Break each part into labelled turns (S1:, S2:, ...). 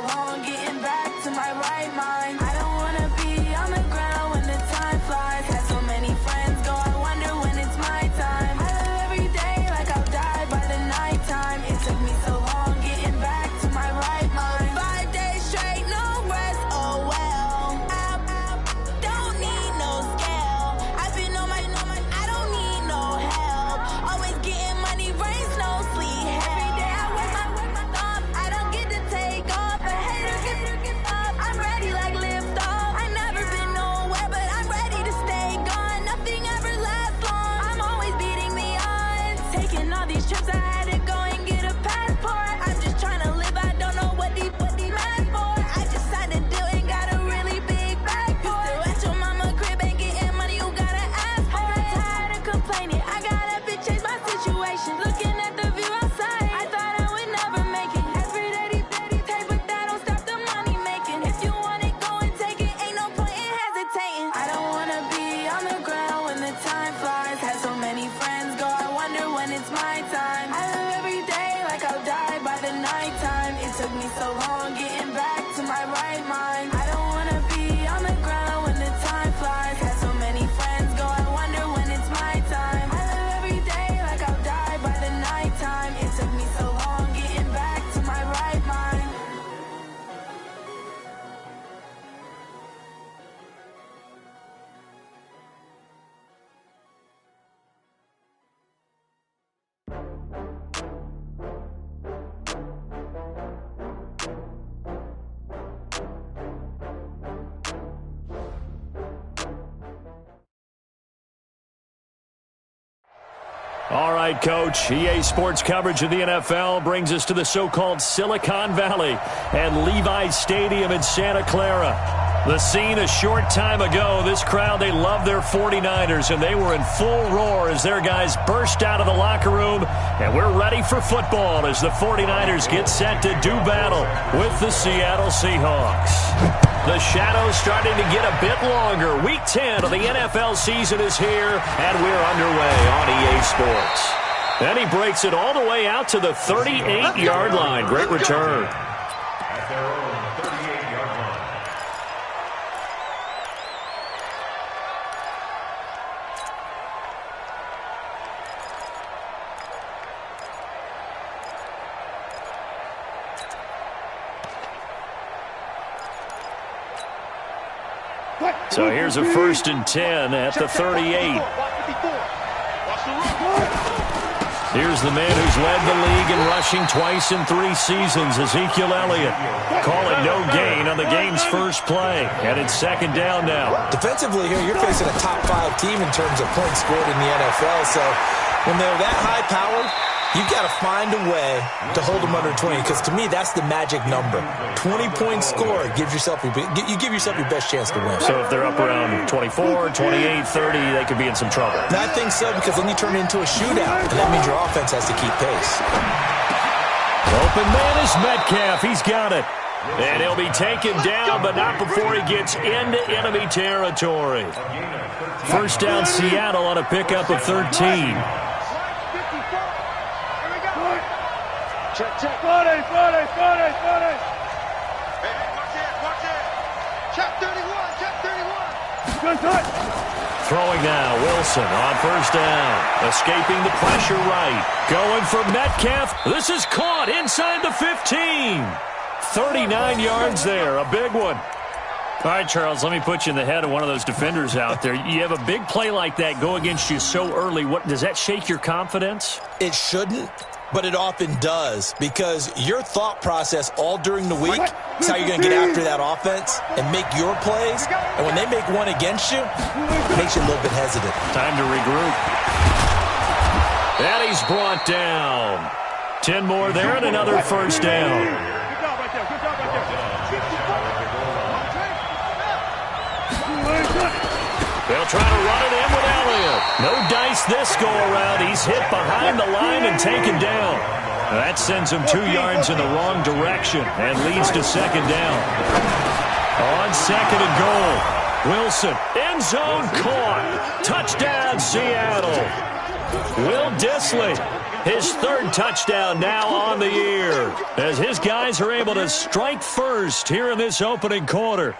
S1: long getting back to my right mind. I don't wanna be on the ground when the time flies. Had so many friends go, I wonder when it's my time. I live every day like I'll die by the nighttime. It took me so long getting back to my right mind. 5 days straight, no rest, oh well. I don't need no scale. I've been on my, I don't need no help. Always getting money, rains, no sleep. Every day I work my thumb. I don't get to take off. A hater get up. I'm ready like lift off. I never been nowhere, but I'm ready to stay gone. Nothing ever lasts long. I'm always beating the odds. Taking all these trips, I had to go and get a passport. I'm just trying to live. I don't know what these mad for. I just signed a deal and got a really big bag for it. Still at your mama crib ain't getting money, you gotta ask for it. Tired of complaining, I gotta bitch change my situation. Looking at the view outside, I thought I would never make it. Every day take, but that don't stop the money making. If you want it, go and take it. Ain't no point in hesitating. I don't wanna be on the ground when the time flies. Had so many friends go, I wonder when it's my time. I live every day like I'll die by the nighttime. It took me so long getting back to my right mind. I don't wanna be on the ground when the time flies. Had so many friends go, I wonder when it's my time. I live every day like I'll die by the nighttime. It took me so long getting back to my right mind.
S2: All right, Coach. EA Sports coverage of the NFL brings us to the so-called Silicon Valley and Levi's Stadium in Santa Clara. The scene a short time ago, this crowd, they love their 49ers, and they were in full roar as their guys burst out of the locker room, and we're ready for football as the 49ers get set to do battle with the Seattle Seahawks. The shadow's starting to get a bit longer. Week 10 of the NFL season is here, and we're underway on EA Sports. And he breaks it all the way out to the 38-yard line. Great return.
S3: At their own 38-yard line.
S2: So here's a 1st and 10 at the 38. Here's the man who's led the league in rushing twice in 3 seasons, Ezekiel Elliott. Call it no gain on the game's first play. And it's 2nd down now.
S4: Defensively here, you're facing a top 5 team in terms of points scored in the NFL. So when they're that high-powered, you've got to find a way to hold them under 20, because to me, that's the magic number. 20 points scored, you give yourself your best chance to win.
S2: So if they're up around 24, 28, 30, they could be in some trouble.
S4: And I think so, because then you turn it into a shootout, and that means your offense has to keep pace.
S2: Open man is Metcalf. He's got it. And he'll be taken down, but not before he gets into enemy territory. 1st down Seattle on a pickup of 13.
S5: Check. 40. Hey, watch it. Check 31. Good.
S2: Throwing now, Wilson on 1st down. Escaping the pressure right. Going for Metcalf. This is caught inside the 15. 39 yards there, a big one. All right, Charles, let me put you in the head of one of those defenders out there. You have a big play like that go against you so early. What does that shake your confidence?
S4: It shouldn't, but it often does, because your thought process all during the week is how you're going to get after that offense and make your plays. And when they make one against you, it makes you a little bit hesitant.
S2: Time to regroup. And he's brought down. 10 more there and another 1st down. They'll try to run it in with Elliott. No dice this go-around. He's hit behind the line and taken down. That sends him 2 yards in the wrong direction and leads to 2nd down. On 2nd and goal, Wilson, end zone caught. Touchdown, Seattle. Will Dissly His third touchdown now on the year, as his guys are able to strike first here in this opening quarter.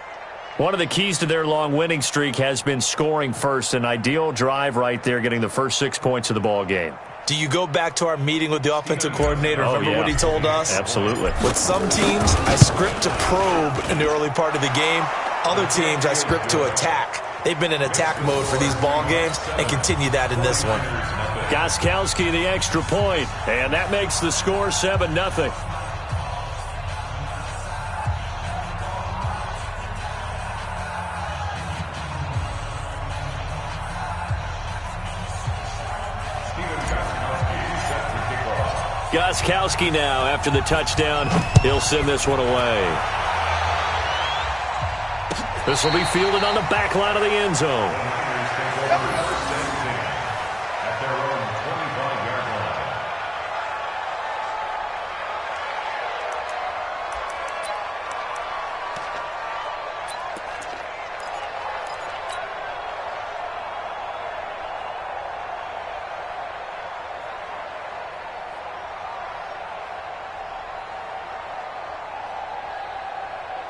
S2: One of the keys to their long winning streak has been scoring first. An ideal drive right there, getting the first 6 points of the ball game.
S4: Do you go back to our meeting with the offensive coordinator? Remember what he told us?
S2: Absolutely.
S4: With some teams, I script to probe in the early part of the game. Other teams, I script to attack. They've been in attack mode for these ball games and continue that in this one.
S2: Gostkowski the extra point, and that makes the score 7-0. Gostkowski now, after the touchdown, he'll send this one away. This will be fielded on the back line of the end zone.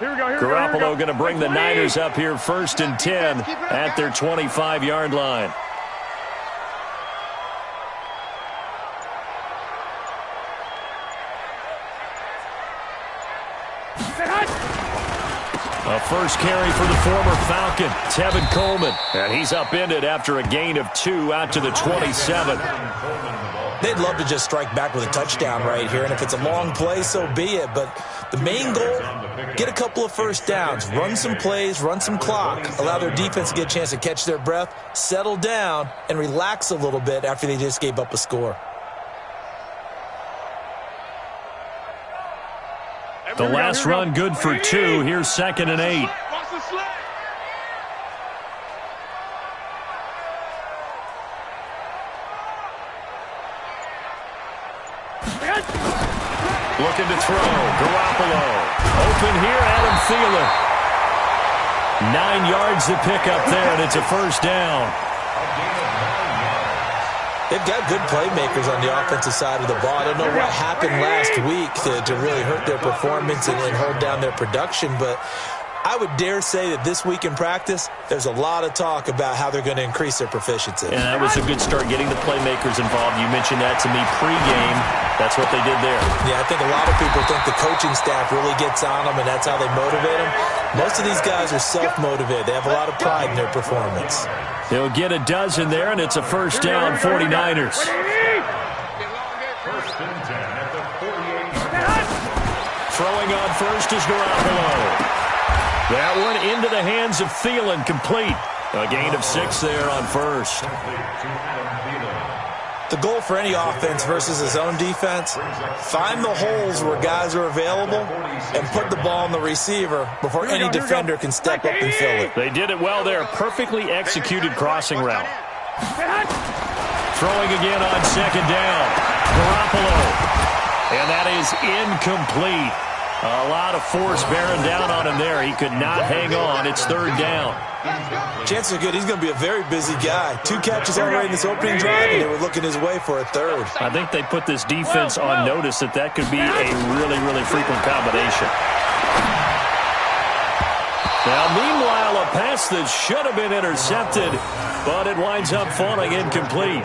S2: Garoppolo going to bring the Niners up here 1st and 10 at their 25-yard line. A first carry for the former Falcon, Tevin Coleman. And he's upended after a gain of 2 out to the 27.
S4: They'd love to just strike back with a touchdown right here, and if it's a long play, so be it. But the main goal, get a couple of first downs, run some plays, run some clock, allow their defense to get a chance to catch their breath, settle down, and relax a little bit after they just gave up a score.
S2: The last run good for 2. Here's 2nd and 8. Looking to throw. Garoppolo. Open here, Adam Thielen. 9 yards to pick up there, and it's a first down.
S4: They've got good playmakers on the offensive side of the ball. I don't know what happened last week to really hurt their performance and hold down their production, but I would dare say that this week in practice, there's a lot of talk about how they're going to increase their proficiency.
S2: And that was a good start, getting the playmakers involved. You mentioned that to me pregame. That's what they did there.
S4: Yeah, I think a lot of people think the coaching staff really gets on them, and that's how they motivate them. Most of these guys are self-motivated. They have a lot of pride in their performance.
S2: They'll get a dozen there, and it's a first down, 49ers. Throwing on first is Garoppolo. That one into the hands of Thielen, complete. A gain of 6 there on first.
S4: The goal for any offense versus his own defense, find the holes where guys are available and put the ball on the receiver before any defender can step up and fill it.
S2: They did it well there. Perfectly executed crossing route. Throwing again on 2nd down. Garoppolo. And that is incomplete. A lot of force bearing down on him there. He could not hang on. It's 3rd down.
S4: Chances are good he's going to be a very busy guy. 2 catches already in this opening drive, and they were looking his way for a 3rd.
S2: I think they put this defense on notice that could be a really, really frequent combination. Now, meanwhile, a pass that should have been intercepted, but it winds up falling incomplete.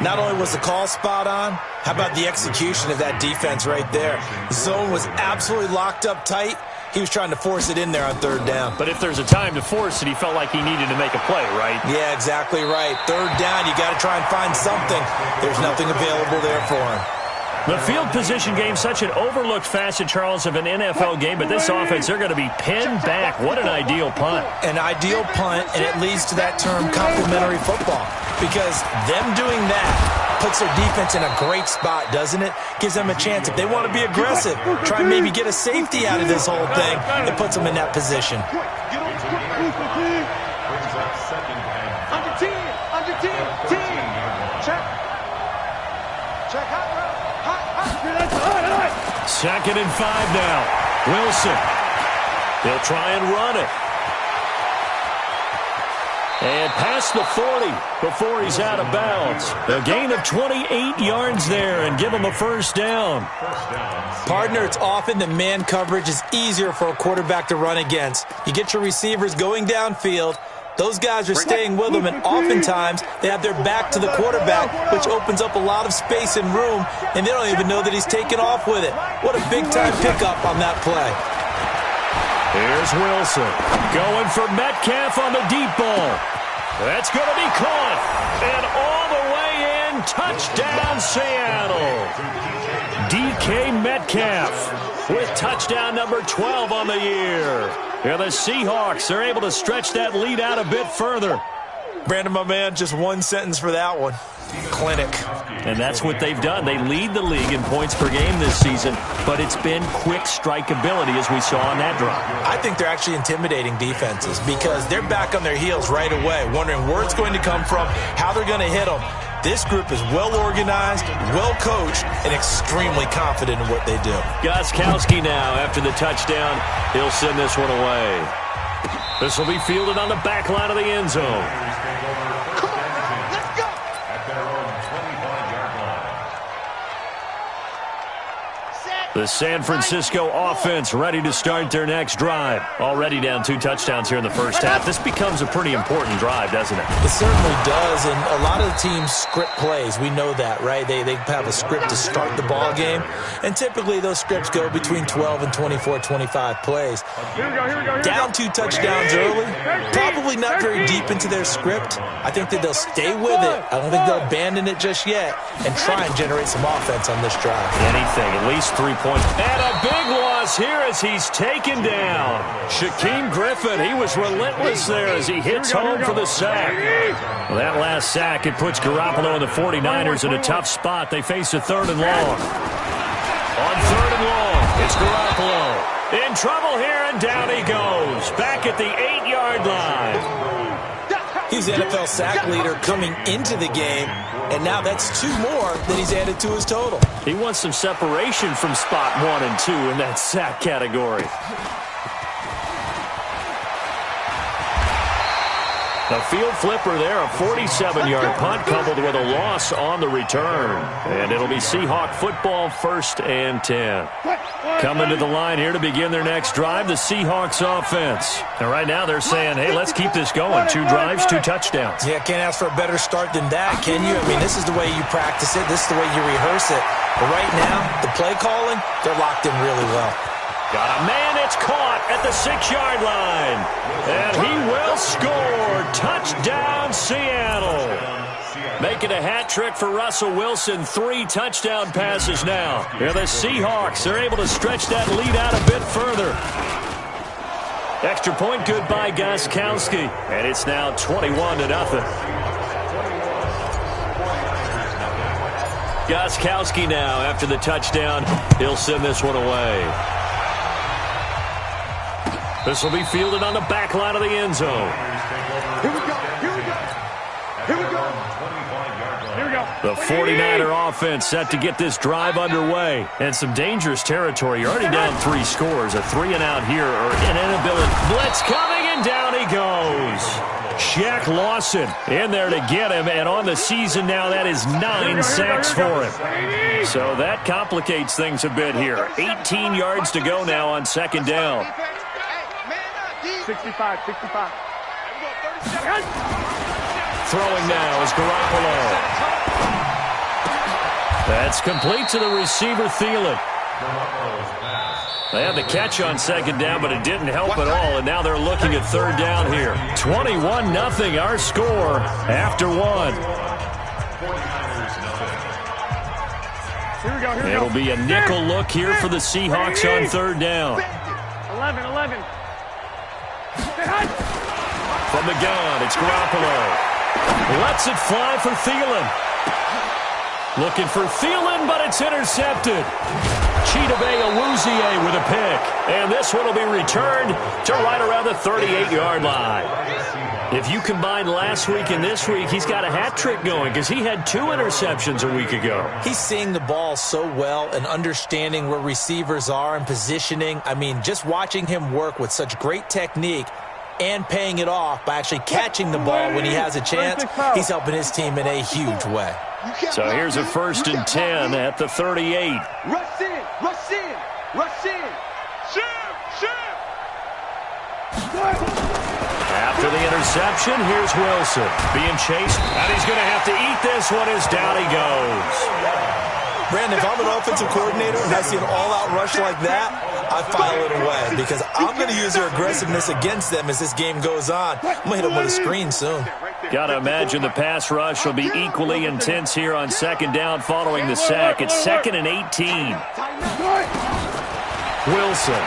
S4: Not only was the call spot on, how about the execution of that defense right there? The zone was absolutely locked up tight. He was trying to force it in there on 3rd down.
S2: But if there's a time to force it, he felt like he needed to make a play, right?
S4: Yeah, exactly right. 3rd down, you got to try and find something. There's nothing available there for him.
S2: The field position game, such an overlooked facet, Charles, of an NFL game, but this offense, they're going to be pinned back. What an ideal punt.
S4: An ideal punt, and it leads to that term complementary football, because them doing that puts their defense in a great spot, doesn't it? Gives them a chance. If they want to be aggressive, try and maybe get a safety out of this whole thing, it puts them in that position.
S5: Under 10, check. Check hot.
S2: 2nd and 5 now. Wilson. They'll try and run it. And past the 40 before he's out of bounds. A gain of 28 yards there and give him a first down.
S4: Partner, it's often that man coverage is easier for a quarterback to run against. You get your receivers going downfield. Those guys are staying with them, and oftentimes they have their back to the quarterback, which opens up a lot of space and room, and they don't even know that he's taken off with it. What a big-time pickup on that play.
S2: Here's Wilson going for Metcalf on the deep ball. That's going to be caught. And all the way in, touchdown Seattle. DK Metcalf with touchdown number 12 on the year. And the Seahawks are able to stretch that lead out a bit further.
S4: Brandon, my man, just one sentence for that one. Clinic.
S2: And that's what they've done. They lead the league in points per game this season, but it's been quick strike ability as we saw on that drive.
S4: I think they're actually intimidating defenses because they're back on their heels right away, wondering where it's going to come from, how they're going to hit them. This group is well organized, well coached, and extremely confident in what they do.
S2: Gostkowski now after the touchdown. He'll send this one away. This will be fielded on the back line of the end zone. The San Francisco offense ready to start their next drive. Already down 2 touchdowns here in the first half. This becomes a pretty important drive, doesn't it?
S4: It certainly does, and a lot of the teams script plays. We know that, right? They have a script to start the ball game, and typically those scripts go between 12 and 24, 25 plays. Down 2 touchdowns early, probably not very deep into their script. I think that they'll stay with it. I don't think they'll abandon it just yet and try and generate some offense on this drive.
S2: Anything, at least 3 points. And a big loss here as he's taken down. Shaquem Griffin, he was relentless there as he hits home for the sack. Well, that last sack, it puts Garoppolo and the 49ers in a tough spot. They face a 3rd and long. On 3rd and long, it's Garoppolo. In trouble here, and down he goes. Back at the 8-yard line.
S4: He's the NFL sack leader coming into the game, and now that's 2 more that he's added to his total.
S2: He wants some separation from spot 1 and 2 in that sack category. A field flipper there, a 47-yard punt coupled with a loss on the return. And it'll be Seahawk football, 1st and 10. Coming to the line here to begin their next drive, the Seahawks offense. And right now they're saying, hey, let's keep this going. 2 drives, 2 touchdowns.
S4: Yeah, can't ask for a better start than that, can you? I mean, this is the way you practice it. This is the way you rehearse it. But right now, the play calling, they're locked in really well.
S2: Got a man, it's caught at the 6-yard line. And he will score. Touchdown, Seattle. Making a hat trick for Russell Wilson. 3 touchdown passes now. Here the Seahawks are able to stretch that lead out a bit further. Extra point good by Gostkowski. And it's now 21-0. Gostkowski now after the touchdown. He'll send this one away. This will be fielded on the back line of the end zone.
S5: Here we go. Here we go. Here we go. Here we go.
S2: The 49er offense set to get this drive underway. And some dangerous territory. You're already down 3 scores. A 3-and-out here or an inability. Blitz coming, and down he goes. Shaq Lawson in there to get him. And on the season now, that is 9 sacks for him. So that complicates things a bit here. 18 yards to go now on 2nd down.
S5: 65.
S2: Throwing now is Garoppolo. That's complete to the receiver, Thielen. They had the catch on 2nd down, but it didn't help at all, and now they're looking at 3rd down here. 21-0, our score after 1.
S5: Here we go. Here we go.
S2: It'll be a nickel look here for the Seahawks on 3rd down.
S5: 11.
S2: From the gun, it's Garoppolo. Lets it fly for Thielen. Looking for Thielen, but it's intercepted. Chidobe Awuzie with a pick. And this one will be returned to right around the 38-yard line. If you combine last week and this week, he's got a hat trick going because he had 2 interceptions a week ago.
S4: He's seeing the ball so well and understanding where receivers are and positioning. I mean, just watching him work with such great technique, and paying it off by actually catching the ball when he has a chance, he's helping his team in a huge way.
S2: So here's a 1st and 10 at the 38.
S5: Rush in, rush in, rush in.
S2: After the interception, here's Wilson being chased, and he's going to have to eat this one as down he goes.
S4: Brandon, if I'm an offensive coordinator and I see an all-out rush like that, I file it away because I'm going to use their aggressiveness against them as this game goes on. I'm going to hit them with a screen soon.
S2: Got to imagine the pass rush will be equally intense here on 2nd down following the sack. It's 2nd and 18. Wilson.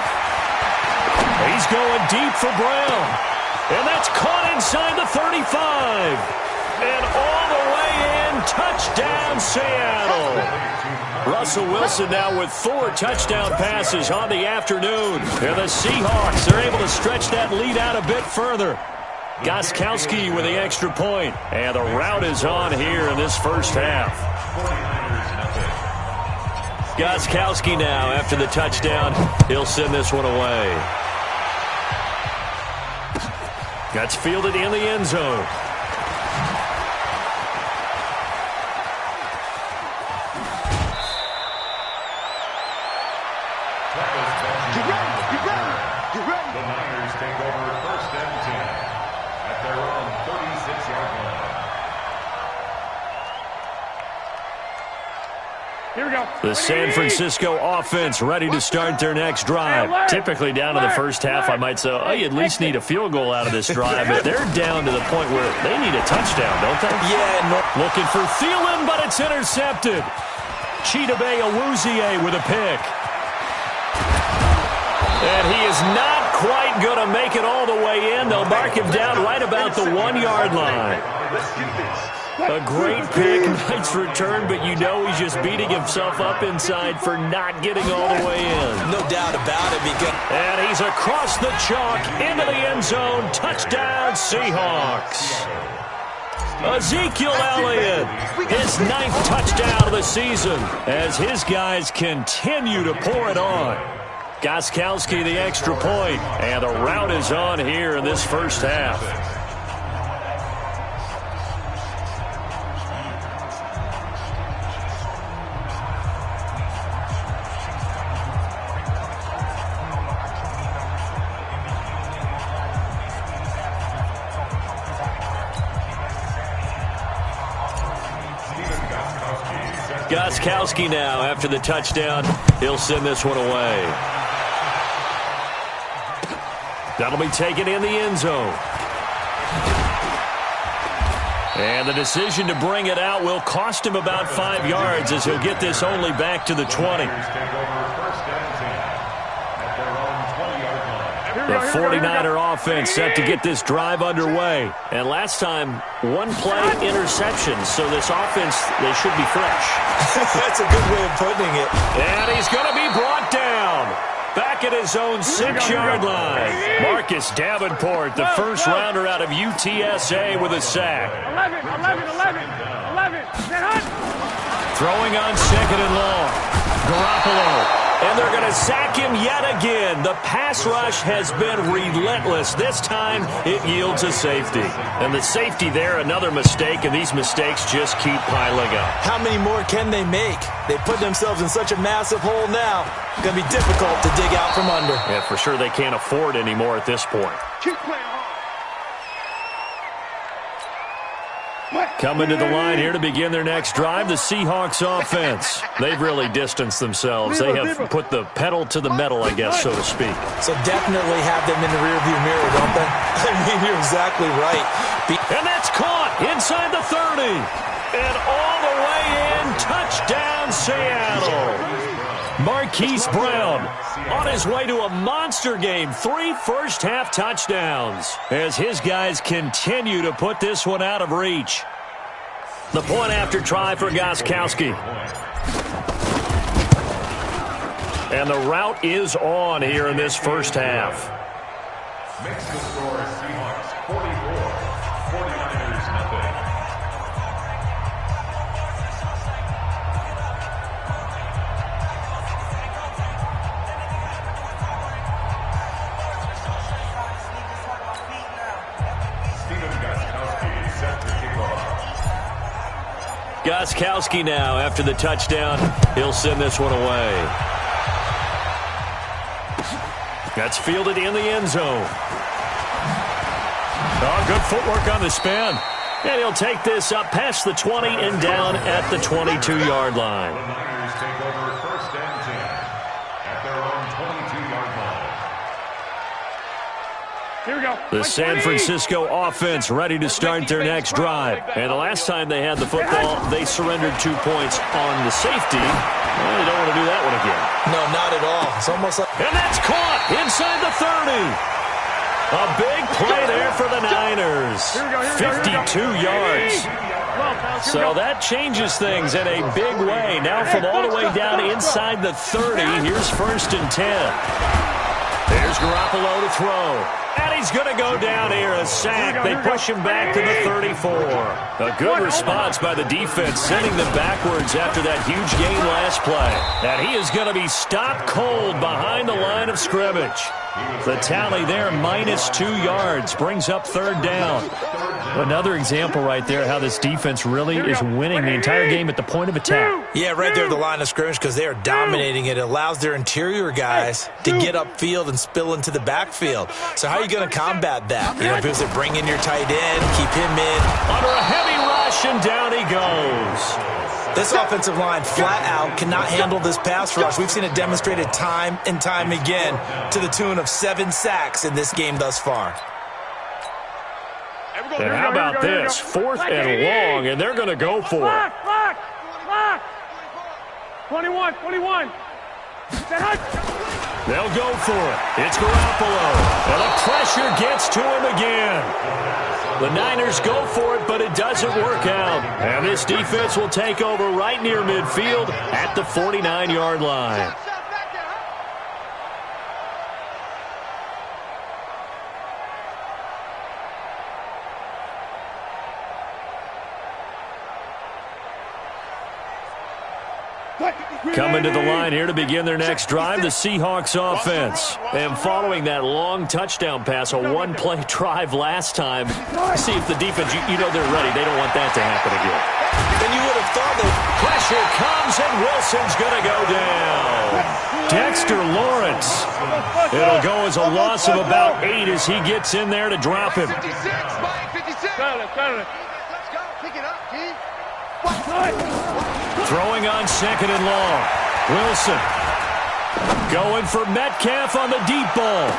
S2: He's going deep for Brown. And that's caught inside the 35. And all the way in, touchdown Seattle. Russell Wilson now with 4 touchdown passes on the afternoon. And the Seahawks are able to stretch that lead out a bit further. Gostkowski with the extra point. And the route is on here in this first half. Gostkowski now after the touchdown. He'll send this one away. That's fielded in the end zone.
S5: Get ready.
S3: The Niners take over 1st and 10 at their own 36-yard line.
S5: Here we go.
S2: The San Francisco offense ready to start their next drive. Typically down to the first half, I might say, oh, you at least need a field goal out of this drive. But they're down to the point where they need a touchdown, don't they?
S4: Yeah. No.
S2: Looking for Thielen, but it's intercepted. Chidobe Awuzie with a pick. And he is not quite going to make it all the way in. They'll mark him down right about the 1-yard line.
S5: Let's get this.
S2: A great pick, nice return, but you know he's just beating himself up inside for not getting all the way in.
S4: No doubt about it.
S2: And he's across the chalk into the end zone. Touchdown, Seahawks. Ezekiel Elliott, his 9th touchdown of the season as his guys continue to pour it on. Gostkowski the extra point, and the route is on here in this first half. Gostkowski now after the touchdown. He'll send this one away. That'll be taken in the end zone. And the decision to bring it out will cost him about 5 yards as he'll get this only back to the 20. The 49er offense set to get this drive underway. And last time, 1 play interception, so this offense, they should be fresh.
S4: That's a good way of putting it.
S2: And he's going to be brought down. Back at his own 6-yard line. Marcus Davenport, the first rounder out of UTSA with a sack.
S5: 11.
S2: Throwing on 2nd and long. Garoppolo. And they're going to sack him yet again. The pass rush has been relentless. This time, it yields a safety. And the safety there, another mistake, and these mistakes just keep piling up.
S4: How many more can they make? They put themselves in such a massive hole now. It's going to be difficult to dig out from under.
S2: Yeah, for sure they can't afford anymore at this point.
S5: Keep playing hard.
S2: Coming to the line here to begin their next drive, the Seahawks offense. They've really distanced themselves. They have put the pedal to the metal, I guess, so to speak.
S4: So definitely have them in the rearview mirror, don't they? I mean, you're exactly right.
S2: And that's caught inside the 30. And all the way in, touchdown Seattle. Marquise Brown on his way to a monster game. 3 first-half touchdowns as his guys continue to put this one out of reach. The point after try for Gostkowski. And the route is on here in this first half.
S3: Makes the score Seahawks 44, 49ers nothing.
S2: Gostkowski now after the touchdown. He'll send this one away. That's fielded in the end zone. Oh, good footwork on the spin. And he'll take this up past the 20 and down at the 22-yard line.
S3: The Niners take over 1st and 10 at their own 22-yard line.
S5: Here we go.
S2: The San Francisco offense ready to start their next drive. And the last time they had the football, they surrendered 2 points on the safety. Well, you don't want to do that one again.
S4: No, not at all. It's almost like...
S2: And that's caught inside the 30. A big play there for the Niners. 52 yards. So that changes things in a big way. Now from all the way down inside the 30, here's 1st and 10. There's Garoppolo to throw. And he's going to go down here, a sack. They push him back to the 34. A good response by the defense, sending them backwards after that huge gain last play. And he is going to be stopped cold behind the line of scrimmage. The tally there, -2 yards, brings up 3rd down. Another example right there how this defense really is winning the entire game at the point of attack.
S4: Yeah, right there at the line of scrimmage because they are dominating it. It allows their interior guys to get upfield and spill into the backfield. So how are you going to combat that? You know, if you bring in your tight end, keep him in.
S2: Under a heavy rush, and down he goes.
S4: This offensive line flat out cannot handle this pass rush. We've seen it demonstrated time and time again to the tune of 7 sacks in this game thus far.
S2: And how about this? 4th and long, and they're going to go for it.
S5: Lock. 21.
S2: They'll go for it. It's Garoppolo. And the pressure gets to him again. The Niners go for it, but it doesn't work out. And this defense will take over right near midfield at the 49-yard line. Coming to the line here to begin their next drive, the Seahawks offense. And following that long touchdown pass, a one-play drive last time, see if the defense, you know they're ready. They don't want that to happen again.
S4: And you would have thought that
S2: Pressure comes, and Wilson's going to go down. Dexter Lawrence. It'll go as a loss of about 8 as he gets in there to drop him.
S5: 56, Mike, 56. Let's go. Pick it up, G.
S2: Throwing on 2nd and long. Wilson going for Metcalf on the deep ball.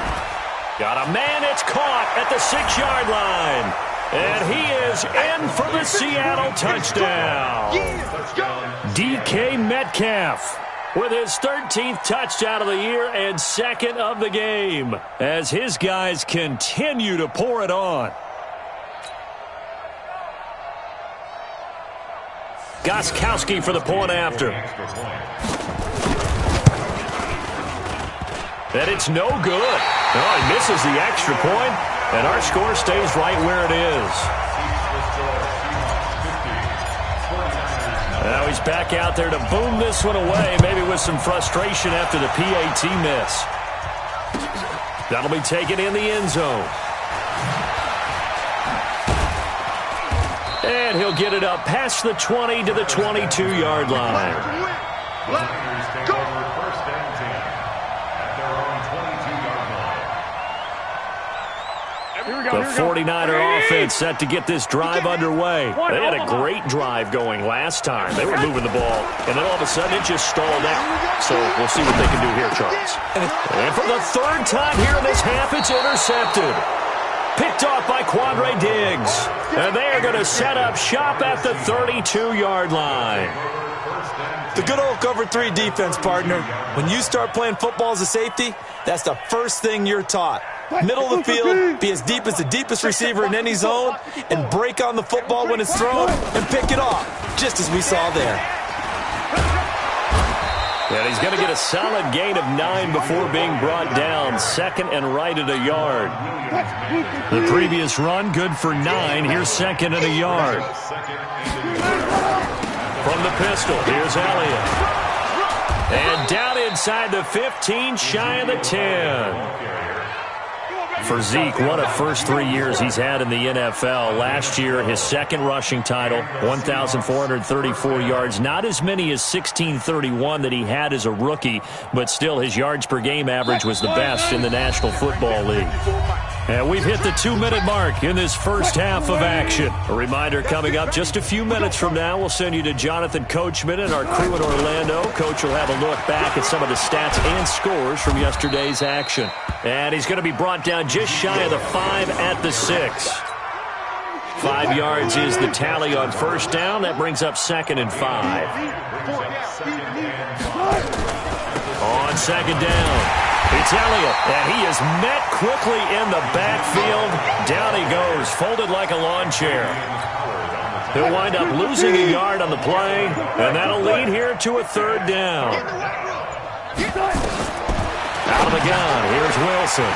S2: Got a man, it's caught at the 6-yard line. And he is in for the Seattle touchdown. DK Metcalf with his 13th touchdown of the year and 2nd of the game as his guys continue to pour it on. Gostkowski for the point after. And it's no good. Oh, he misses the extra point, and our score stays right where it is. Now he's back out there to boom this one away, maybe with some frustration after the PAT miss. That'll be taken in the end zone. And he'll get it up past the 20 to the 22-yard line.
S3: Niners take over 1st and 10 at their own 22-yard line.
S2: The 49er offense set to get this drive underway. They had a great drive going last time. They were moving the ball, and then all of a sudden it just stalled out. So we'll see what they can do here, Charles. And for the 3rd time here in this half, it's intercepted. Picked off by Quandre Diggs. And they are going to set up shop at the 32-yard line.
S4: the good old cover 3 defense, partner. When you start playing football as a safety, that's the first thing you're taught. Middle of the field, be as deep as the deepest receiver in any zone, and break on the football when it's thrown and pick it off, just as we saw there.
S2: And he's going to get a solid gain of 9 before being brought down. 2nd and right at a yard. The previous run, good for 9. Here's 2nd and a yard. From the pistol, here's Elliott. And down inside the 15, shy of the 10. For Zeke, what a first 3 years he's had in the NFL. Last year, his second rushing title, 1,434 yards. Not as many as 1,631 that he had as a rookie, but still his yards per game average was the best in the National Football League. And we've hit the 2-minute mark in this first half of action. A reminder coming up just a few minutes from now, we'll send you to Jonathan Coachman and our crew in Orlando. Coach will have a look back at some of the stats and scores from yesterday's action. And he's going to be brought down just shy of the 5 at the 6. 5 yards is the tally on first down. That brings up 2nd and 5. On second down, it's Elliott, and he is met quickly in the backfield. Down he goes, folded like a lawn chair. He'll wind up losing a yard on the play, and that'll lead here to a 3rd down. Out of the gun, here's Wilson.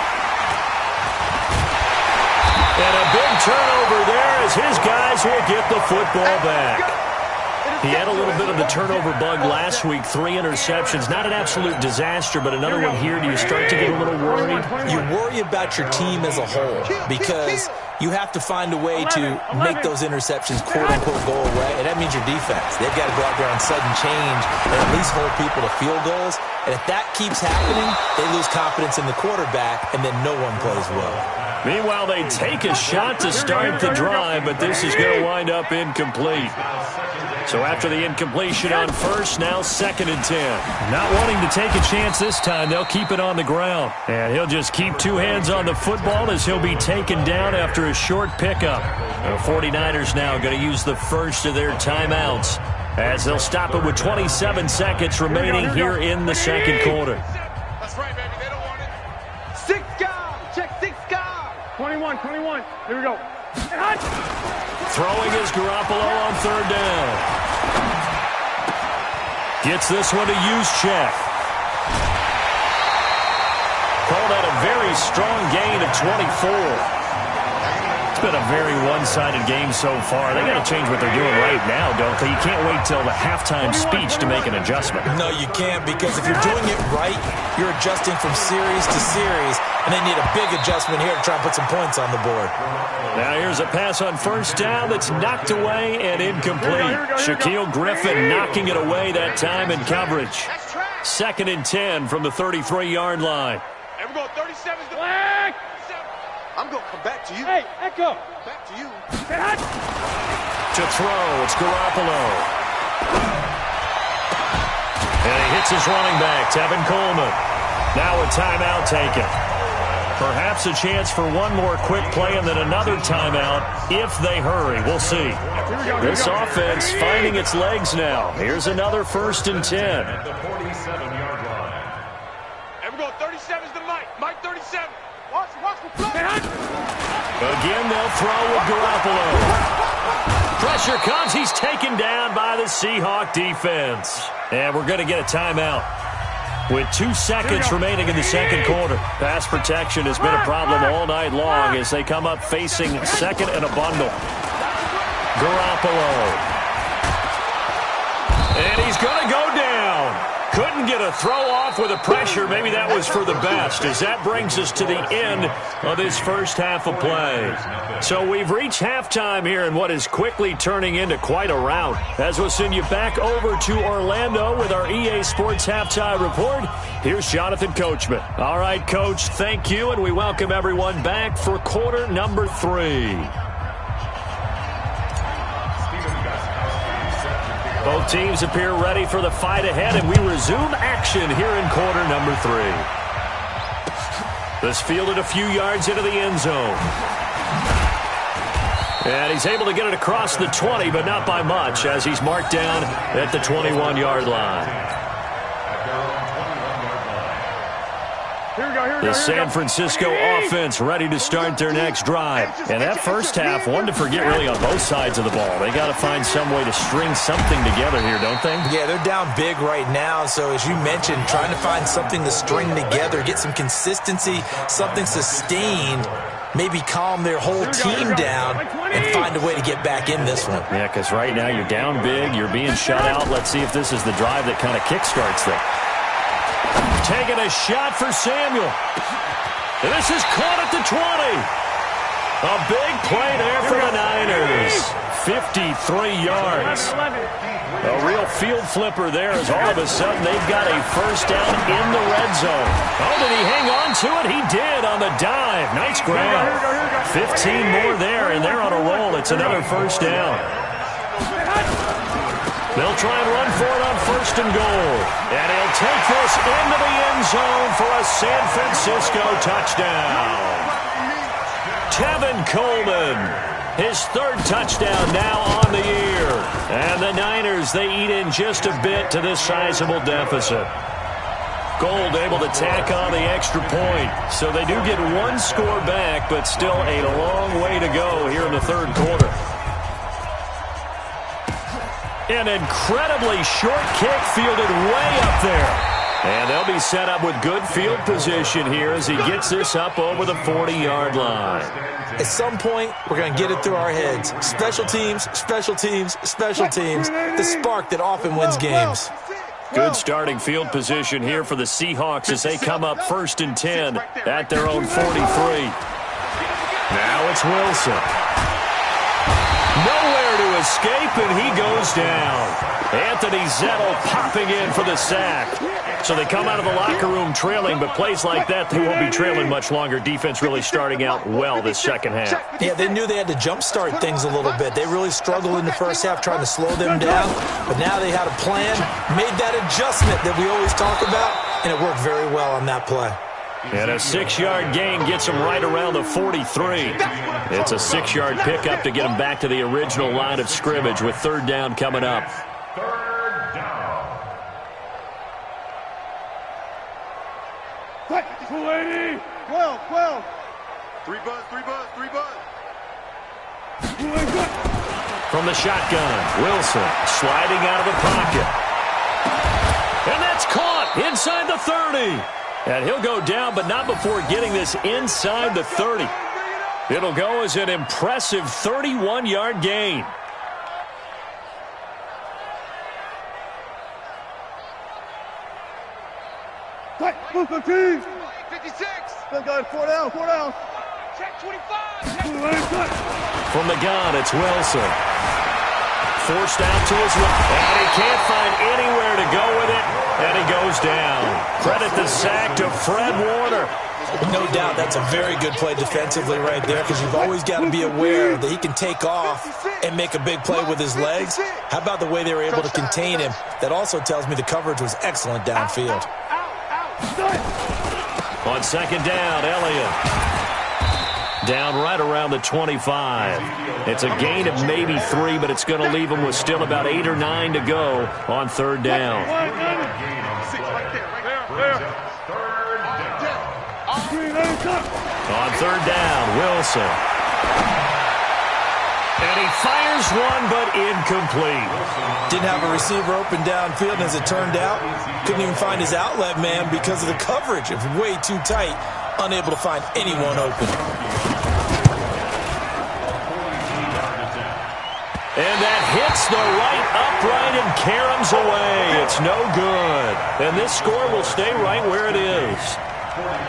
S2: And a big turnover there as his guys will get the football back. He had a little bit of the turnover bug last week, 3 interceptions. Not an absolute disaster, but another one here. Do you start to get a little worried?
S4: You worry about your team as a whole because you have to find a way to make those interceptions, quote-unquote, go away, and that means your defense. They've got to go out there on sudden change and at least hold people to field goals. And if that keeps happening, they lose confidence in the quarterback, and then no one plays well.
S2: Meanwhile, they take a shot to start the drive, but this is going to wind up incomplete. So after the incompletion on first, now 2nd and 10. Not wanting to take a chance this time, they'll keep it on the ground. And he'll just keep 2 hands on the football as he'll be taken down after a short pickup. The 49ers now going to use the first of their timeouts as they'll stop it with 27 seconds remaining here in the second quarter.
S5: That's right, baby. They don't want it. 6 guys. Check 6 guys. 21. Here we go.
S2: Throwing is Garoppolo on 3rd down. Gets this one to Juszczyk. Called out a very strong gain of 24. It's been a very one-sided game so far. They got to change what they're doing right now, don't they? You can't wait till the halftime speech to make an adjustment.
S4: No, you can't, because if you're doing it right, you're adjusting from series to series, and they need a big adjustment here to try and put some points on the board.
S2: Now here's a pass on first down that's knocked away and incomplete. Shaquille Griffin knocking it away that time in coverage. 2nd and 10 from the 33-yard line.
S5: Here we go. 37's the flag. I'm going to come back to you. Hey, Echo. Back to you.
S2: To throw, it's Garoppolo. And he hits his running back, Tevin Coleman. Now a timeout taken. Perhaps a chance for one more quick play and then another timeout if they hurry. We'll see. This offense finding its legs now. Here's another 1st and 10.
S3: At the 47-yard line.
S5: Here we go. 37's the Mike. Mike 37. Watch the play.
S2: Again, they'll throw with Garoppolo. Pressure comes. He's taken down by the Seahawk defense. And we're going to get a timeout with 2 seconds remaining in the second quarter. Pass protection has been a problem all night long as they come up facing 2nd and a bundle. Garoppolo. And he's going to go down. Couldn't get a throw off with the pressure. Maybe that was for the best, as that brings us to the end of this first half of play. So we've reached halftime here in what is quickly turning into quite a rout. As we'll send you back over to Orlando with our EA Sports Halftime Report, here's Jonathan Coachman. All right, Coach, thank you, and we welcome everyone back for quarter number 3. Both teams appear ready for the fight ahead, and we resume action here in quarter number 3. This fielded a few yards into the end zone. And he's able to get it across the 20, but not by much, as he's marked down at the 21-yard line. The San Francisco offense ready to start their next drive. And that first half, one to forget really on both sides of the ball. They got to find some way to string something together here, don't they?
S4: Yeah, they're down big right now. So as you mentioned, trying to find something to string together, get some consistency, something sustained, maybe calm their whole team down and find a way to get back in this one.
S2: Yeah, because right now you're down big, you're being shut out. Let's see if this is the drive that kind of kickstarts them. Taking a shot for Samuel. And this is caught at the 20. A big play there for the Niners. 53 yards. A real field flipper there as all of a sudden they've got a first down in the red zone. Oh, did he hang on to it? He did on the dive. Nice grab. 15 more there, and they're on a roll. It's another first down. They'll try and run for it on first and goal. And he'll take this into the end zone for a San Francisco touchdown. Tevin Coleman, his third touchdown now on the year. And the Niners, they eat in just a bit to this sizable deficit. Gold able to tack on the extra point. So they do get one score back, but still a long way to go here in the third quarter. An incredibly short kick fielded way up there. And they'll be set up with good field position here as he gets this up over the 40-yard line.
S4: At some point, we're going to get it through our heads. Special teams, special teams, special teams. The spark that often wins games.
S2: Good starting field position here for the Seahawks as they come up 1st and 10 at their own 43. Now it's Wilson. Nowhere to escape, and he goes down. Anthony Zettel popping in for the sack. So they come out of the locker room trailing, but plays like that, they won't be trailing much longer. Defense really starting out well this second half.
S4: Yeah, they knew they had to jumpstart things a little bit. They really struggled in the first half trying to slow them down, but now they had a plan, made that adjustment that we always talk about, and it worked very well on that play.
S2: And a 6-yard gain gets him right around the 43. It's a 6-yard pickup to get him back to the original line of scrimmage with third down coming up.
S3: Third down.
S5: 280. 12.
S3: 3 buzz.
S2: From the shotgun, Wilson sliding out of the pocket. And that's caught inside the 30. And he'll go down, but not before getting this inside the 30. It'll go as an impressive 31-yard gain.
S5: Move 15. 56. Still got 4 down. Check 25.
S2: From the gun, it's Wilson. Forced out to his right. And he can't find anywhere to go with it. And he goes down. Credit the sack to Fred Warner.
S4: No doubt that's a very good play defensively right there, because you've always got to be aware that he can take off and make a big play with his legs. How about the way they were able to contain him? That also tells me the coverage was excellent downfield.
S2: On second down, Elliott. Down right around the 25. It's a gain of maybe 3, but it's going to leave him with still about 8 or 9 to go on third down. On third down, Wilson. And he fires one, but incomplete.
S4: Didn't have a receiver open downfield, and as it turned out, couldn't even find his outlet man because of the coverage. It was way too tight, unable to find anyone open.
S2: And that hits the right upright and caroms away. It's no good. And this score will stay right where it is.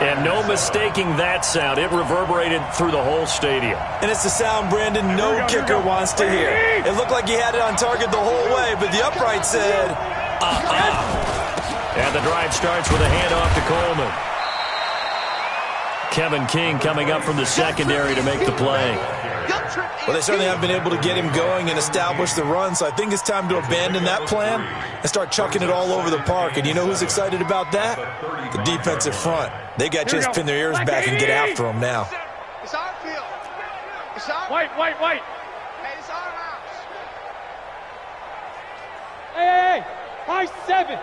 S2: And no mistaking that sound. It reverberated through the whole stadium.
S4: And it's the sound, Brandon, no kicker wants to hear. It looked like he had it on target the whole way, but the upright said,
S2: And the drive starts with a handoff to Coleman. Kevin King coming up from the secondary to make the play.
S4: Well, they certainly haven't been able to get him going and establish the run, so I think it's time to abandon that plan and start chucking it all over the park. And you know who's excited about that? The defensive front. They got to just pin their ears back and get after him now.
S5: It's our field. It's our White. Hey, it's our house. Hey. High 7.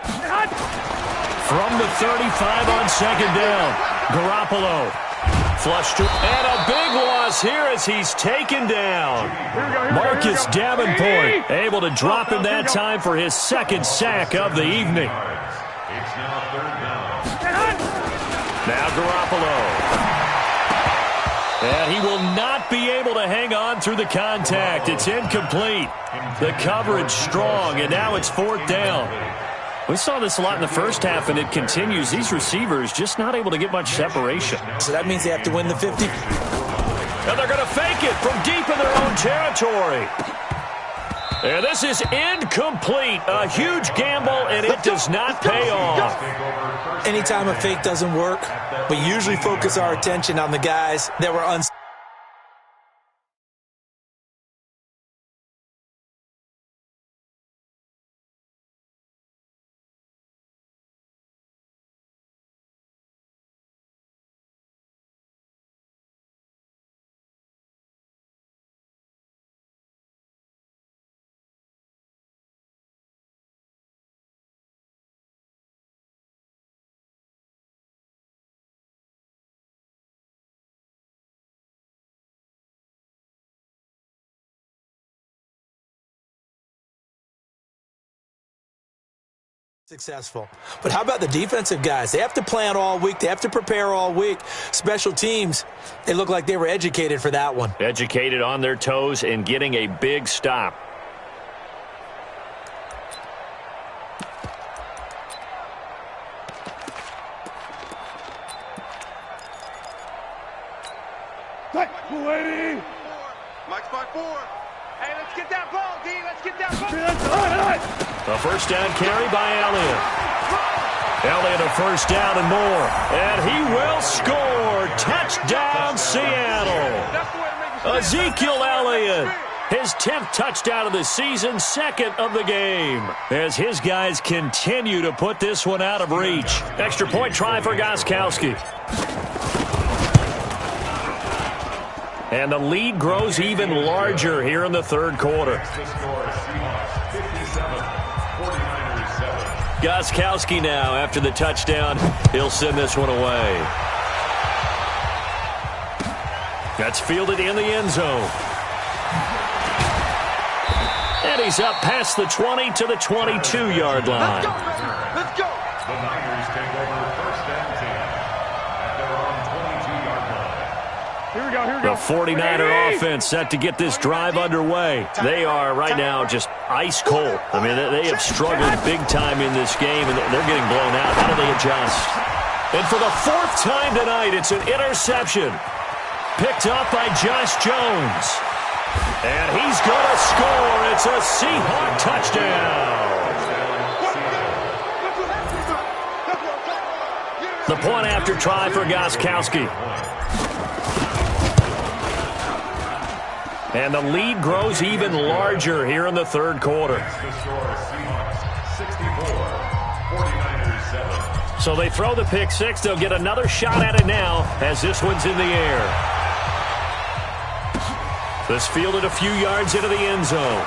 S2: From the 35 on second down, Garoppolo. Flush to, and a big loss here as he's taken down. Marcus Davenport able to drop him that time for his second sack of the evening.
S3: It's now third down.
S2: Now Garoppolo. And he will not be able to hang on through the contact. It's incomplete. The coverage strong, and now it's fourth down. We saw this a lot in the first half, and it continues. These receivers just not able to get much separation.
S4: So that means they have to win the 50.
S2: And they're going to fake it from deep in their own territory. And this is incomplete. A huge gamble, and it does not pay off.
S4: Anytime a fake doesn't work, we usually focus our attention on the guys that were successful. But how about the defensive guys? They have to plan all week. They have to prepare all week. Special teams, they look like they were educated for that one.
S2: Educated on their toes and getting a big stop.
S5: Lady. Mike's by 4. Hey, let's get that ball, D. Let's get that ball.
S2: A first down carry by Elliott. Elliott a first down and more. And he will score. Touchdown, Seattle. Ezekiel Elliott. His 10th touchdown of the season, 2nd of the game. As his guys continue to put this one out of reach. Extra point try for Gostkowski. And the lead grows even larger here in the third quarter. Gostkowski now after the touchdown. He'll send this one away. That's fielded in the end zone. And he's up past the 20 to the 22-yard line.
S5: Let's go.
S3: The Niners take over first and 10 at their own 22-yard line.
S5: Here we go, here we go.
S2: The 49er offense set to get this drive underway. They are right now just ice cold. I mean, they have struggled big time in this game, and they're getting blown out. How do they adjust? And for the 4th time tonight, it's an interception. Picked up by Josh Jones. And he's going to score. It's a Seahawk touchdown. The point after try for Gostkowski. And the lead grows even larger here in the third quarter. So they throw the pick six. They'll get another shot at it now as this one's in the air. This fielded a few yards into the end zone.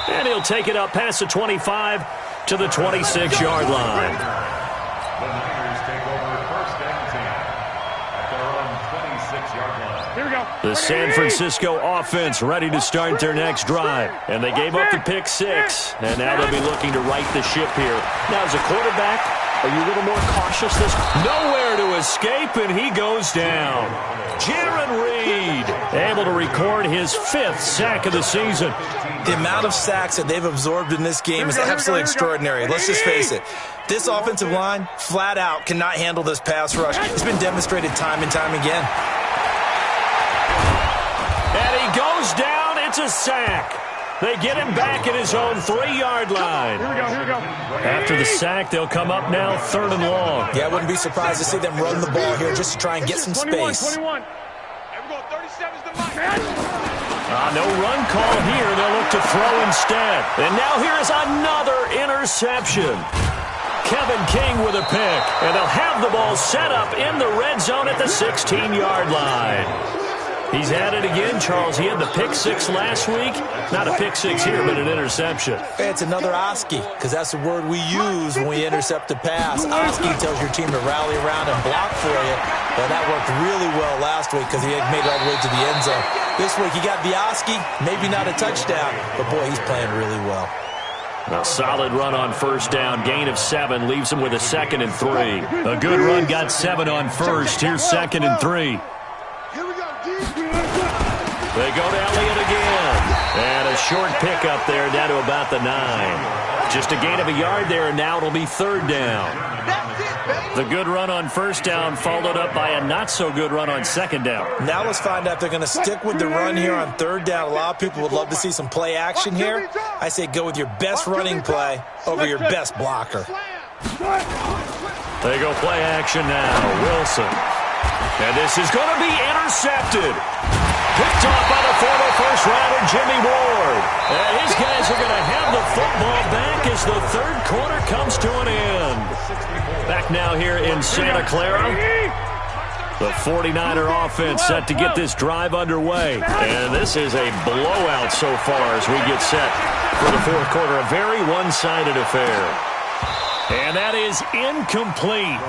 S2: And he'll take it up past the 25 to the 26-yard line.
S3: The Niners take over first and 10 at their own 26-yard line.
S5: Here we go.
S2: The San Francisco offense ready to start their next drive. And they gave up the pick six. And now they'll be looking to right the ship here. Now, as a quarterback, are you a little more cautious this? Nowhere to escape, and he goes down. Jaron Reed able to record his 5th sack of the season.
S4: The amount of sacks that they've absorbed in this game is absolutely extraordinary. Let's just face it. This offensive line, flat out, cannot handle this pass rush. It's been demonstrated time and time again.
S2: And he goes down. It's a sack. They get him back at his own 3-yard line.
S5: Here we go, here we go.
S2: After the sack, they'll come up now 3rd and long.
S4: Yeah, I wouldn't be surprised to see them run the ball here just to try and get some
S5: 21,
S4: space.
S5: 21. Here we go, 37's the mic.
S2: No run call here. They'll look to throw instead. And now here is another interception. Kevin King with a pick. And they'll have the ball set up in the red zone at the 16-yard line. He's at it again, Charles. He had the pick six last week. Not a pick six here, but an interception.
S4: It's another Oski, because that's the word we use when we intercept a pass. Oski tells your team to rally around and block for you. Well, that worked really well last week because he had made it all the way to the end zone. This week, he got the Oski, maybe not a touchdown, but boy, he's playing really well.
S2: A solid run on first down. Gain of 7 leaves him with a 2nd and 3. A good run got 7 on first. Here's 2nd and 3.
S5: Here we go, D.
S2: They go to Elliott again. And a short pickup there down to about the 9. Just a gain of a yard there, and now it'll be 3rd down. The good run on 1st down followed up by a not-so-good run on 2nd down.
S4: Now let's find out if they're going to stick with the run here on 3rd down. A lot of people would love to see some play action here. I say go with your best running play over your best blocker.
S2: They go play action now. Wilson. And this is going to be intercepted. Picked off by the former first-rounder Jimmy Ward. And his guys are going to have the football back as the 3rd quarter comes to an end. Back now here in Santa Clara. The 49er offense set to get this drive underway. And this is a blowout so far as we get set for the 4th quarter. A very one-sided affair. And that is incomplete.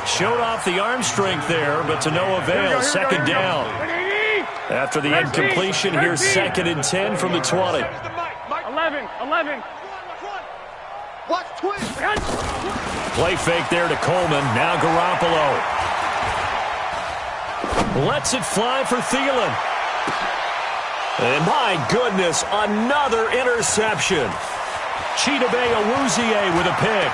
S2: Showed off the arm strength there, but to no avail. 2nd down. After the incompletion, here's 2nd and 10 from the 20.
S5: 11.
S2: Play fake there to Coleman. Now Garoppolo. Lets it fly for Thielen. And my goodness, another interception. Chidobe Awuzie with a pick.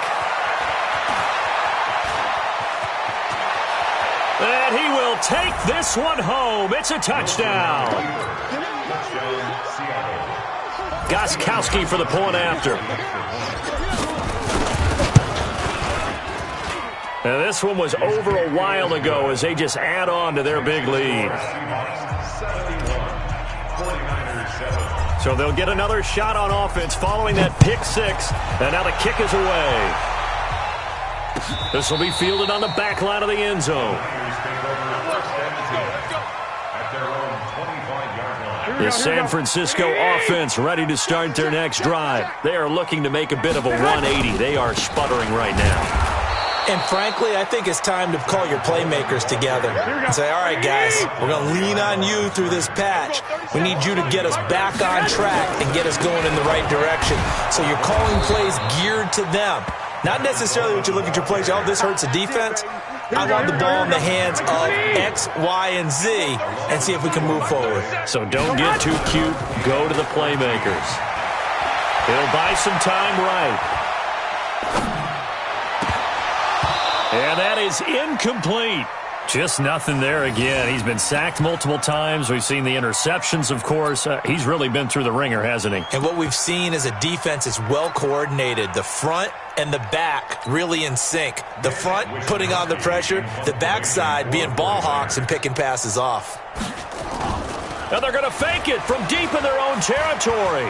S2: And he will take this one home. It's a touchdown. Gostkowski for the point after. And this one was over a while ago as they just add on to their big lead. So they'll get another shot on offense following that pick 6. And now the kick is away. This will be fielded on the back line of the end zone. The San Francisco offense ready to start their next drive. They are looking to make a bit of a 180. They are sputtering right now.
S4: And frankly, I think it's time to call your playmakers together and say, all right, guys, we're going to lean on you through this patch. We need you to get us back on track and get us going in the right direction. So you're calling plays geared to them. Not necessarily what you look at your plays, oh, this hurts the defense. I want the ball in the hands of X, Y, and Z and see if we can move forward.
S2: So don't get too cute. Go to the playmakers. He'll buy some time right. And that is incomplete. Just nothing there again. He's been sacked multiple times. We've seen the interceptions, of course. He's really been through the ringer, hasn't he?
S4: And what we've seen is a defense is well coordinated. The front and the back really in sync. The front putting on the pressure. The backside being ball hawks and picking passes off.
S2: And they're going to fake it from deep in their own territory.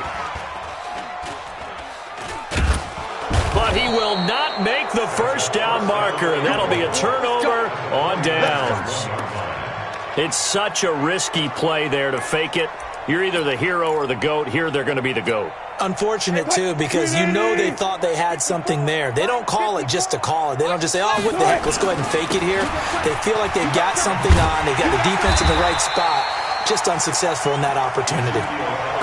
S2: But he will not make the first down marker, and that'll be a turnover on downs. It's such a risky play there to fake it. You're either the hero or the GOAT. Here they're going to be the GOAT.
S4: Unfortunate, too, because you know they thought they had something there. They don't call it just to call it. They don't just say, oh, what the heck, let's go ahead and fake it here. They feel like they've got something on. They've got the defense in the right spot. Just unsuccessful in that opportunity.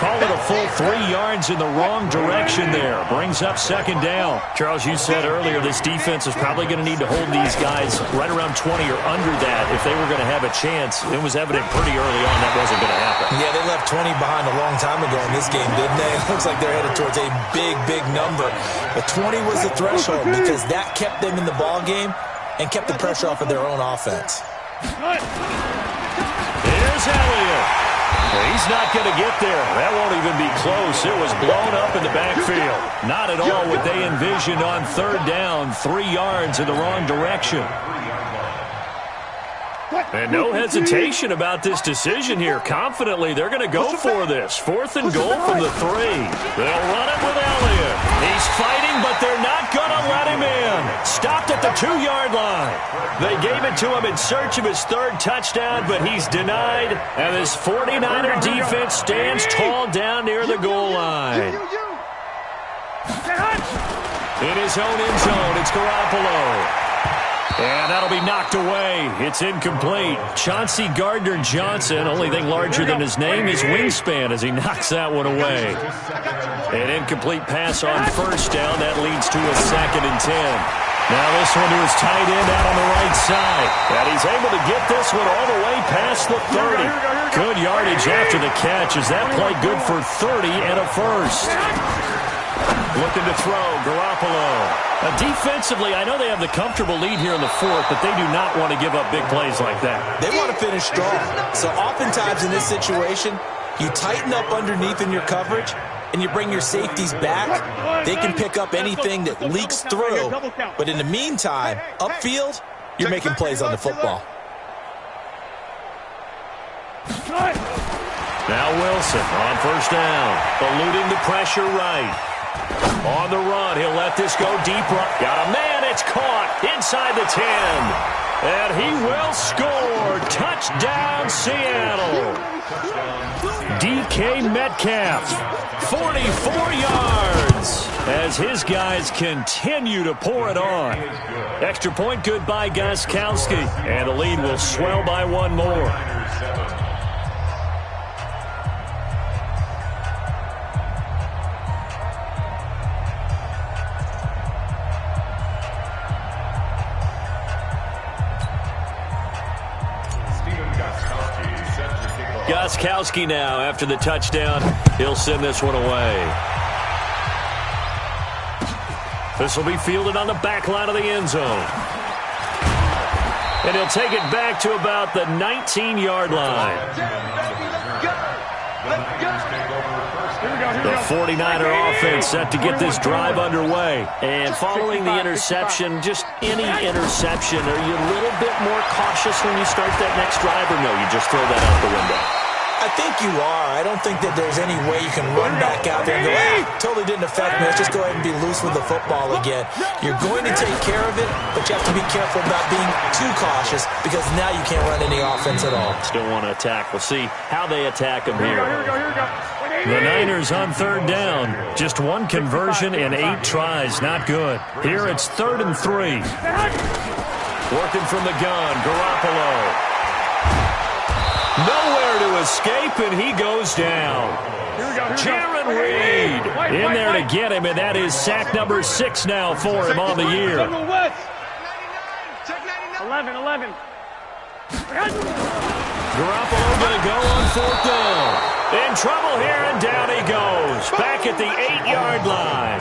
S2: Call it a full 3 yards in the wrong direction there. Brings up 2nd down. Charles, you said earlier this defense is probably going to need to hold these guys right around 20 or under that if they were going to have a chance. It was evident pretty early on that wasn't going to happen.
S4: Yeah, they left 20 behind a long time ago in this game, didn't they? It looks like they're headed towards a big, big number. But 20 was the threshold because that kept them in the ball game and kept the pressure off of their own offense.
S2: Here's Elliott. He's not going to get there. That won't even be close. It was blown up in the backfield. Not at all what they envisioned on 3rd down. 3 yards in the wrong direction. And no hesitation about this decision here. Confidently, they're going to go for this. 4th and goal from the 3. They'll run it with Elliott. He's fighting, but they're not going to let him in. Stopped at the 2-yard line. They gave it to him in search of his 3rd touchdown, but he's denied. And this 49er defense stands tall down near the goal line. In his own end zone, it's Garoppolo. And that'll be knocked away. It's incomplete. Chauncey Gardner-Johnson, only thing larger than his name is wingspan as he knocks that one away. An incomplete pass on 1st down. That leads to a 2nd and 10. Now this one to his tight end out on the right side. And he's able to get this one all the way past the 30. Good yardage after the catch. Is that play good for 30 and a first? Looking to throw, Garoppolo. Defensively, I know they have the comfortable lead here in the fourth, but they do not want to give up big plays like that.
S4: They want to finish strong. So oftentimes in this situation, you tighten up underneath in your coverage, and you bring your safeties back. They can pick up anything that leaks through. But in the meantime, upfield, you're making plays on the football.
S2: Now Wilson on first down, eluding the pressure right. On the run, he'll let this go deep. Got a man, it's caught inside the 10. And he will score. Touchdown, Seattle. DK Metcalf, 44 yards, as his guys continue to pour it on. Extra point good by Gostkowski, and the lead will swell by one more. Gostkowski now after the touchdown. He'll send this one away. This will be fielded on the back line of the end zone. And he'll take it back to about the 19-yard line. The 49er offense set to get this drive underway. And following the interception, just any interception, are you a little bit more cautious when you start that next drive, or no, you just throw that out the window?
S4: I think you are. I don't think that there's any way you can run back out there and go, totally didn't affect me. Let's just go ahead and be loose with the football again. You're going to take care of it, but you have to be careful about being too cautious because now you can't run any offense at all.
S2: Still want to attack. We'll see how they attack them here. The Niners on third down. Just one conversion in 8 tries. Not good. Here it's 3rd and 3. Working from the gun, Garoppolo. Nowhere to escape, and he goes down. Jaron Reed in there to get him, and that is sack number 6 now for him on the year.
S5: 11.
S2: Garoppolo going to go on 4th down. In trouble here, and down he goes. Back at the 8-yard line.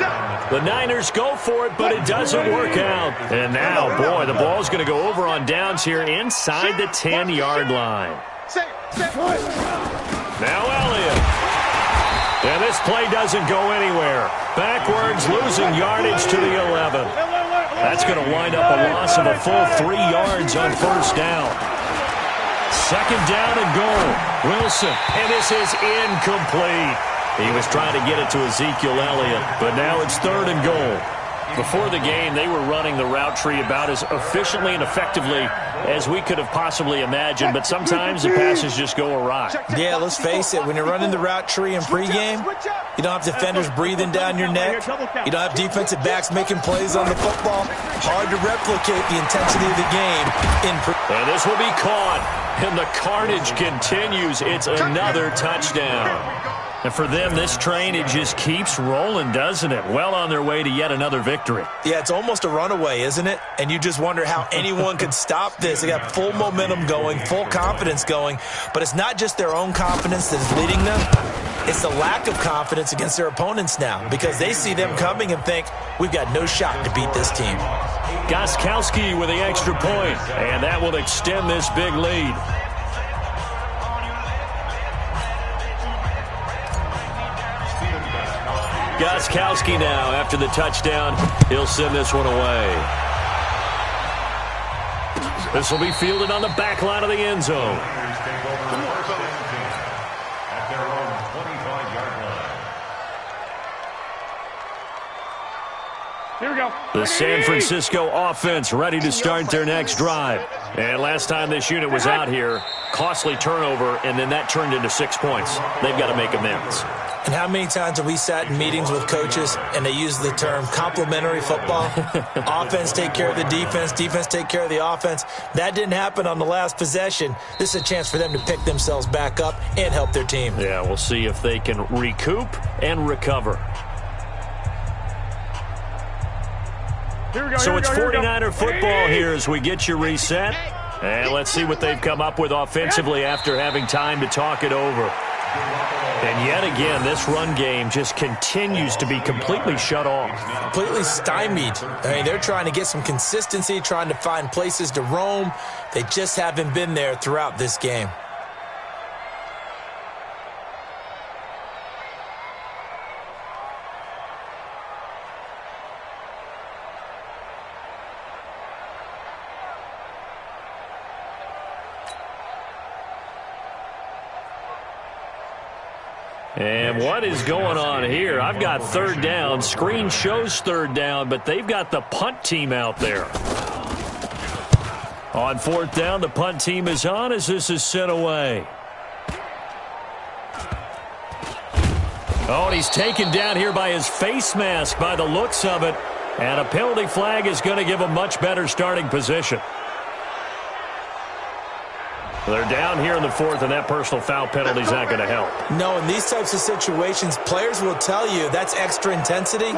S2: The Niners go for it, but it doesn't work out. And now, boy, the ball's going to go over on downs here inside the 10-yard line. Now Elliott. And this play doesn't go anywhere. Backwards, losing yardage to the 11. That's going to wind up a loss of a full 3 yards on first down. 2nd down and goal. Wilson, and this is incomplete. He was trying to get it to Ezekiel Elliott, but now it's 3rd and goal. Before the game, they were running the route tree about as efficiently and effectively as we could have possibly imagined, but sometimes the passes just go awry.
S4: Yeah, let's face it. When you're running the route tree in pregame, you don't have defenders breathing down your neck. You don't have defensive backs making plays on the football. Hard to replicate the intensity of the game in pregame.
S2: And this will be caught, and the carnage continues. It's another touchdown. And for them, this train, it just keeps rolling, doesn't it? Well on their way to yet another victory.
S4: Yeah, it's almost a runaway, isn't it? And you just wonder how anyone could stop this. They got full momentum going, full confidence going. But it's not just their own confidence that is leading them. It's the lack of confidence against their opponents now because they see them coming and think, we've got no shot to beat this team.
S2: Gostkowski with the extra point, and that will extend this big lead. Gostkowski now after the touchdown. He'll send this one away. This will be fielded on the back line of the end zone.
S3: At their own 25-yard line.
S5: Here we go.
S2: The San Francisco offense ready to start their next drive. And last time this unit was out here, costly turnover, and then that turned into 6 points. They've got to make amends.
S4: And how many times have we sat in meetings with coaches and they use the term complementary football? Offense take care of the defense, defense take care of the offense. That didn't happen on the last possession. This is a chance for them to pick themselves back up and help their team.
S2: Yeah, we'll see if they can recoup and recover.
S5: Here we go.
S2: So
S5: here
S2: it's
S5: we go, here we go.
S2: 49er football here as we get you reset. And let's see what they've come up with offensively after having time to talk it over. And yet again, this run game just continues to be completely shut off.
S4: Completely stymied. I mean, they're trying to get some consistency, trying to find places to roam. They just haven't been there throughout this game.
S2: And what is going on here? I've got third down. Screen shows third down, but they've got the punt team out there. On fourth down, the punt team is on as this is sent away. Oh, and he's taken down here by his face mask by the looks of it. And a penalty flag is going to give a much better starting position. They're down here in the fourth, and that personal foul penalty is not going to help.
S4: No, in these types of situations, players will tell you that's extra intensity.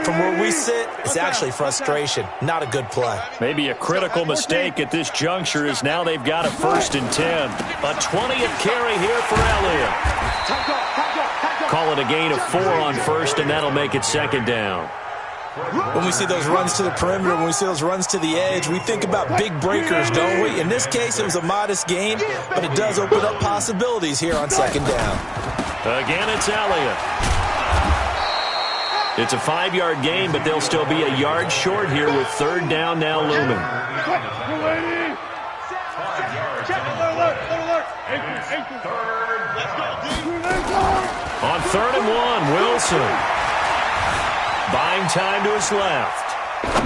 S4: From where we sit, it's actually frustration. Not a good play.
S2: Maybe a critical mistake at this juncture is now they've got a 1st and 10. A 20th carry here for Elliott. Call it a gain of 4 on first, and that'll make it second down.
S4: When we see those runs to the perimeter, when we see those runs to the edge, we think about big breakers, don't we? In this case, it was a modest gain, but it does open up possibilities here on second down.
S2: Again, it's Elliott. It's a 5-yard gain, but they'll still be a yard short here with third down now looming. On 3rd and 1, Wilson. Buying time to his left.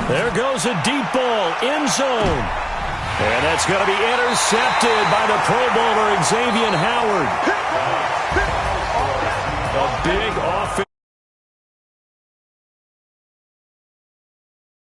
S2: There goes a deep ball, end zone. And that's going to be intercepted by the Pro Bowler, Xavier Howard. A big offense.